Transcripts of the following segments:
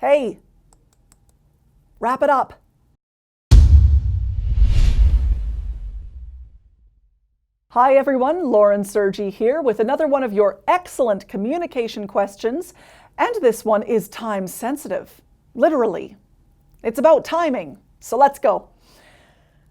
Hey, wrap it up. Hi everyone, Lauren Sergi here with another one of your excellent communication questions, and this one is time sensitive. Literally. It's about timing, so let's go.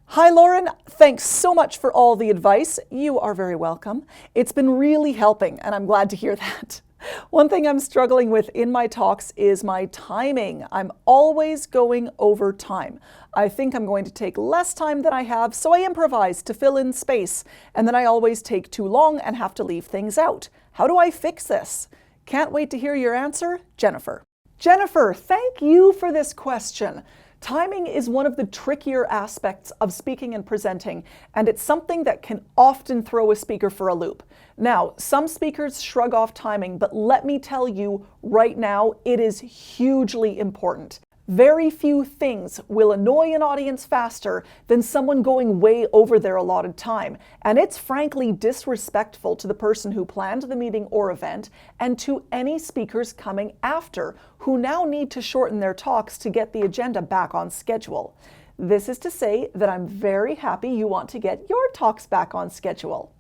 Hi Lauren, thanks so much for all the advice. You are very welcome. It's been really helping, and I'm glad to hear that. One thing I'm struggling with in my talks is my timing. I'm always going over time. I think I'm going to take less time than I have, so I improvise to fill in space, and then I always take too long and have to leave things out. How do I fix this? Can't wait to hear your answer, Jennifer. Jennifer, thank you for this question. Timing is one of the trickier aspects of speaking and presenting, and it's something that can often throw a speaker for a loop. Now, some speakers shrug off timing, but let me tell you right now, it is hugely important. Very few things will annoy an audience faster than someone going way over their allotted time, and it's frankly disrespectful to the person who planned the meeting or event and to any speakers coming after who now need to shorten their talks to get the agenda back on schedule. This is to say that I'm very happy you want to get your talks back on schedule.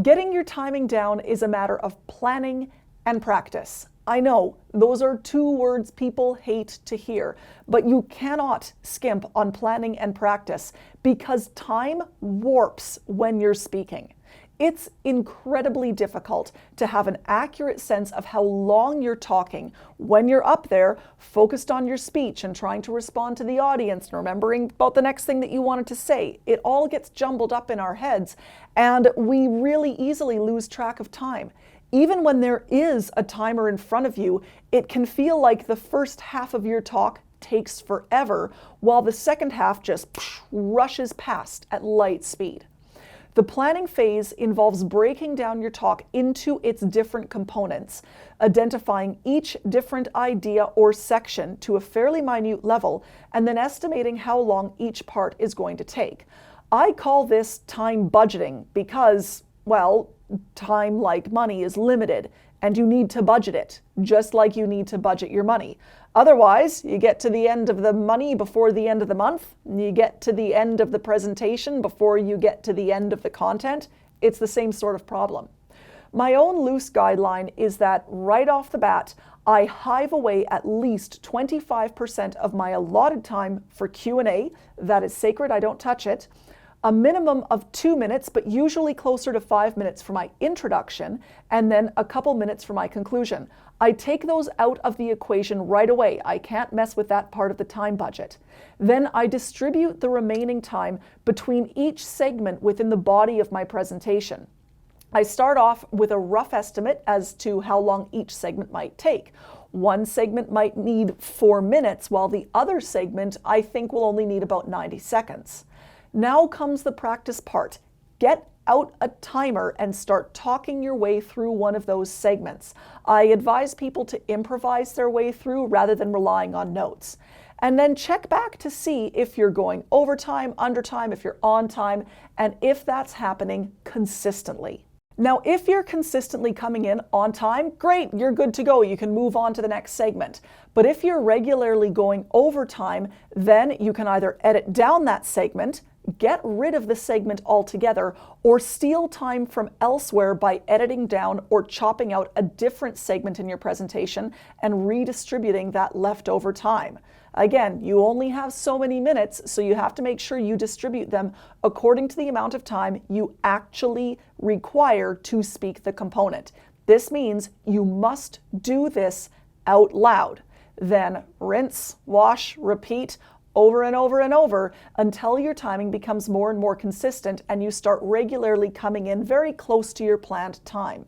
Getting your timing down is a matter of planning and practice. I know, those are two words people hate to hear, but you cannot skimp on planning and practice because time warps when you're speaking. It's incredibly difficult to have an accurate sense of how long you're talking when you're up there, focused on your speech and trying to respond to the audience and remembering about the next thing that you wanted to say. It all gets jumbled up in our heads, and we really easily lose track of time. Even when there is a timer in front of you, it can feel like the first half of your talk takes forever, while the second half just rushes past at light speed. The planning phase involves breaking down your talk into its different components, identifying each different idea or section to a fairly minute level, and then estimating how long each part is going to take. I call this time budgeting because, well, time, like money, is limited, and you need to budget it, just like you need to budget your money. Otherwise, you get to the end of the money before the end of the month, you get to the end of the presentation before you get to the end of the content. It's the same sort of problem. My own loose guideline is that right off the bat, I hive away at least 25% of my allotted time for Q&A. That is sacred, I don't touch it. A minimum of 2 minutes, but usually closer to 5 minutes for my introduction, and then a couple minutes for my conclusion. I take those out of the equation right away. I can't mess with that part of the time budget. Then I distribute the remaining time between each segment within the body of my presentation. I start off with a rough estimate as to how long each segment might take. One segment might need 4 minutes, while the other segment I think will only need about 90 seconds. Now comes the practice part. Get out a timer and start talking your way through one of those segments. I advise people to improvise their way through rather than relying on notes. And then check back to see if you're going over time, under time, if you're on time, and if that's happening consistently. Now, if you're consistently coming in on time, great, you're good to go. You can move on to the next segment. But if you're regularly going over time, then you can either edit down that segment, get rid of the segment altogether, or steal time from elsewhere by editing down or chopping out a different segment in your presentation and redistributing that leftover time. Again, you only have so many minutes, so you have to make sure you distribute them according to the amount of time you actually require to speak the component. This means you must do this out loud. Then rinse, wash, repeat, over and over and over until your timing becomes more and more consistent and you start regularly coming in very close to your planned time.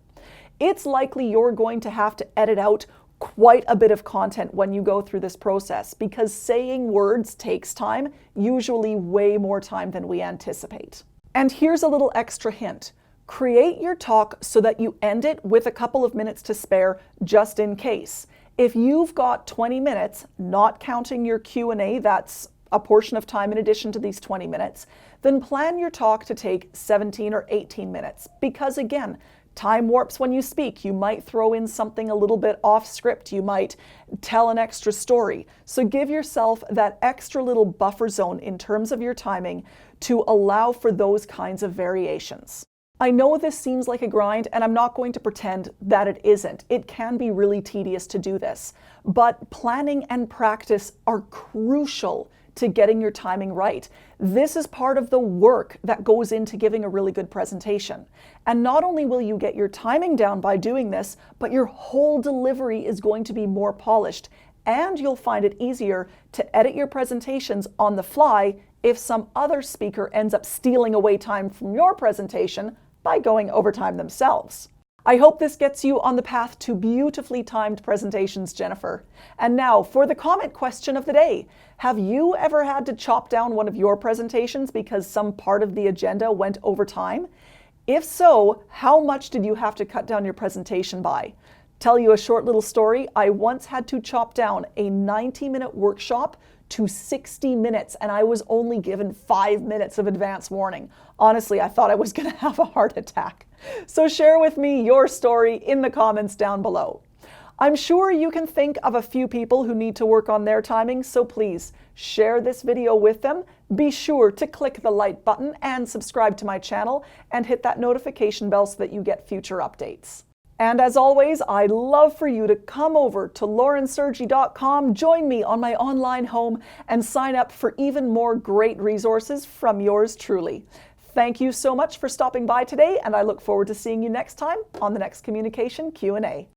It's likely you're going to have to edit out quite a bit of content when you go through this process because saying words takes time, usually way more time than we anticipate. And here's a little extra hint. Create your talk so that you end it with a couple of minutes to spare just in case. If you've got 20 minutes, not counting your Q&A, that's a portion of time in addition to these 20 minutes, then plan your talk to take 17 or 18 minutes. Because again, time warps when you speak. You might throw in something a little bit off script. You might tell an extra story. So give yourself that extra little buffer zone in terms of your timing to allow for those kinds of variations. I know this seems like a grind, and I'm not going to pretend that it isn't. It can be really tedious to do this, but planning and practice are crucial to getting your timing right. This is part of the work that goes into giving a really good presentation. And not only will you get your timing down by doing this, but your whole delivery is going to be more polished, and you'll find it easier to edit your presentations on the fly if some other speaker ends up stealing away time from your presentation by going overtime themselves. I hope this gets you on the path to beautifully timed presentations, Jennifer. And now for the comment question of the day. Have you ever had to chop down one of your presentations because some part of the agenda went over time? If so, how much did you have to cut down your presentation by? Tell you a short little story. I once had to chop down a 90-minute workshop to 60 minutes, and I was only given 5 minutes of advance warning. Honestly, I thought I was going to have a heart attack. So share with me your story in the comments down below. I'm sure you can think of a few people who need to work on their timing, so please share this video with them. Be sure to click the like button and subscribe to my channel and hit that notification bell so that you get future updates. And as always, I'd love for you to come over to laurensergi.com, join me on my online home, and sign up for even more great resources from yours truly. Thank you so much for stopping by today, and I look forward to seeing you next time on the next Communication Q&A.